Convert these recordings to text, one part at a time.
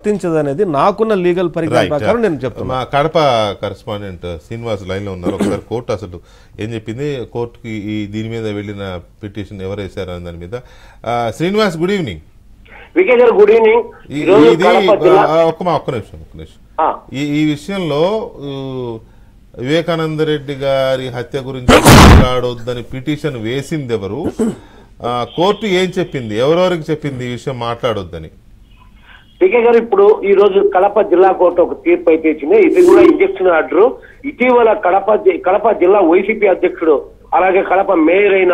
వర్తించదనేది నాకున్న లీగల్ పరిజ్ఞానం ప్రకారం నేను చెప్తున్నా. మా కడప కరెస్పాండెంట్ శ్రీనివాస్ లైన్ లో ఉన్నారు. ఒకసారి కోర్టు అసలు ఏం చెప్పింది, కోర్టుకి దీని మీద వెళ్ళిన పిటిషన్ ఎవరు వేశారు అని దాని మీద. Srinivas, good evening. వికే గారు గుడ్ ఈవినింగ్. ఒక్క నిమిషం. ఈ విషయంలో వివేకానంద రెడ్డి గారి హత్య గురించి మాట్లాడొద్దని పిటిషన్ వేసింది ఎవరు, కోర్టు ఏం చెప్పింది, ఎవరెవరికి చెప్పింది ఈ విషయం మాట్లాడొద్దని? వికే గారు, ఇప్పుడు ఈ రోజు కడప జిల్లా కోర్టు ఒక తీర్పు అయితే ఇచ్చింది. ఇది కూడా ఇంజక్షన్ ఆర్డర్. ఇటీవల కడప జిల్లా వైసీపీ అధ్యక్షుడు అలాగే కడప మేయర్ అయిన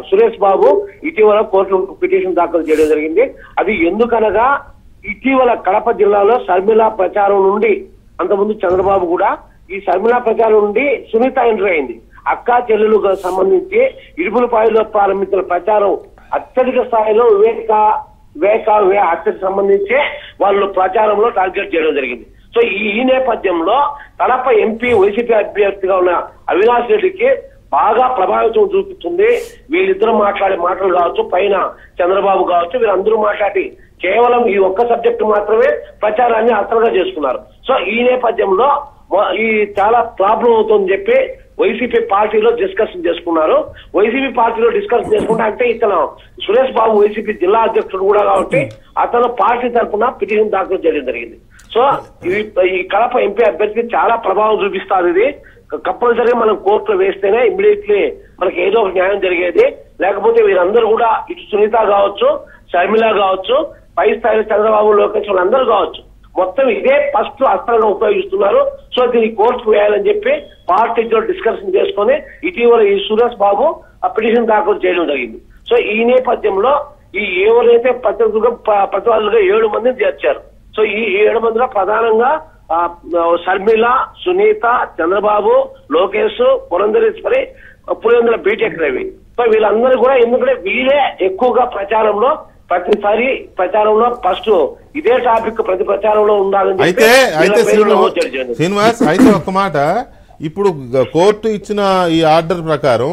సురేష్ బాబు ఇటీవల కోర్టు పిటిషన్ దాఖలు చేయడం జరిగింది. అది ఎందుకనగా ఇటీవల కడప జిల్లాలో షర్మిల ప్రచారం నుండి, అంతకుముందు చంద్రబాబు కూడా ఈ షర్మిల ప్రచారం నుండి సునీత ఎంట్రీ అయింది. అక్కా చెల్లెలుగా సంబంధించి ఇడుపులపాయలో ప్రారంభించిన ప్రచారం అత్యధిక స్థాయిలో హత్యకు సంబంధించి వాళ్ళు ప్రచారంలో టార్గెట్ చేయడం జరిగింది. సో ఈ నేపథ్యంలో కడప ఎంపీ వైసీపీ అభ్యర్థిగా ఉన్న అవినాష్ రెడ్డికి బాగా ప్రభావితం చూపుతుంది. వీళ్ళిద్దరూ మాట్లాడే మాటలు కావచ్చు, పైన చంద్రబాబు కావచ్చు, వీళ్ళందరూ మాట్లాడి కేవలం ఈ ఒక్క సబ్జెక్టు మాత్రమే ప్రచారాన్ని అసలుగా చేసుకున్నారు. సో ఈ నేపథ్యంలో ఈ చాలా ప్రాబ్లం అవుతుందని చెప్పి వైసీపీ పార్టీలో డిస్కషన్ చేసుకున్నారు. వైసీపీ పార్టీలో డిస్కషన్ చేసుకుంటే అంటే ఇతను సురేష్ బాబు వైసీపీ జిల్లా అధ్యక్షుడు కూడా కాబట్టి అతను పార్టీ తరఫున పిటిషన్ దాఖలు చేయడం జరిగింది. సో ఈ కడప ఎంపీ అభ్యర్థి చాలా ప్రభావం చూపిస్తారు. ఇది కంపల్సరీగా మనం కోర్టులో వేస్తేనే ఇమ్మీడియట్లీ మనకి ఏదో ఒక న్యాయం జరిగేది. లేకపోతే వీరందరూ కూడా ఇటు సునీత కావచ్చు, షర్మిల కావచ్చు, పై స్థాయిలో చంద్రబాబు, లోకేష్ వాళ్ళందరూ కావచ్చు, మొత్తం ఇదే ఫస్ట్ అస్త్రంగా ఉపయోగిస్తున్నారు. సో దీన్ని కోర్టుకు వేయాలని చెప్పి పార్టీలో డిస్కషన్ చేసుకుని ఇటీవల ఈ సురేష్ బాబు ఆ పిటిషన్ దాఖలు చేయడం జరిగింది. సో ఈ నేపథ్యంలో ఈ ఎవరైతే ప్రతివాదులుగా 7 మందిని చేర్చారు. సో ఈ 7 మందిలో ప్రధానంగా షర్మిల, సునీత, చంద్రబాబు, లోకేష్, పురంధరేశ్వరి, పులివెందుల బీటెక్ రవి. సో వీళ్ళందరూ కూడా ఎందుకంటే వీళ్ళే ఎక్కువగా ప్రచారంలో ప్రతిసారి ప్రచారంలో ఫస్ట్ ఇదే టాపిక్ ప్రతి ప్రచారంలో ఉండాలని అయితే శ్రీనివాస్, అయితే ఒక మాట, ఇప్పుడు కోర్టు ఇచ్చిన ఈ ఆర్డర్ ప్రకారం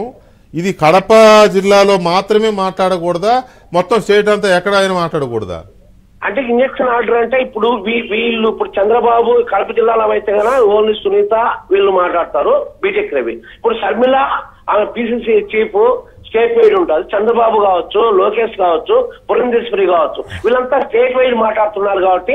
ఇది కడప జిల్లాలో మాత్రమే మాట్లాడకూడదా, మొత్తం స్టేట్ అంతా ఎక్కడ అయినా మాట్లాడకూడదా? అంటే ఇంజక్షన్ ఆర్డర్ అంటే ఇప్పుడు వీళ్ళు ఇప్పుడు చంద్రబాబు కడప జిల్లాలో అయితే కదా ఓన్లీ సునీత వీళ్ళు మాట్లాడతారు, బీటెక్ రవి. ఇప్పుడు షర్మిల ఆమె పిసిసి చీఫ్ స్టేట్ వైడ్ ఉంటుంది. చంద్రబాబు కావచ్చు, లోకేష్ కావచ్చు, పురంధేశ్వరి కావచ్చు, వీళ్ళంతా స్టేట్ వైడ్ మాట్లాడుతున్నారు కాబట్టి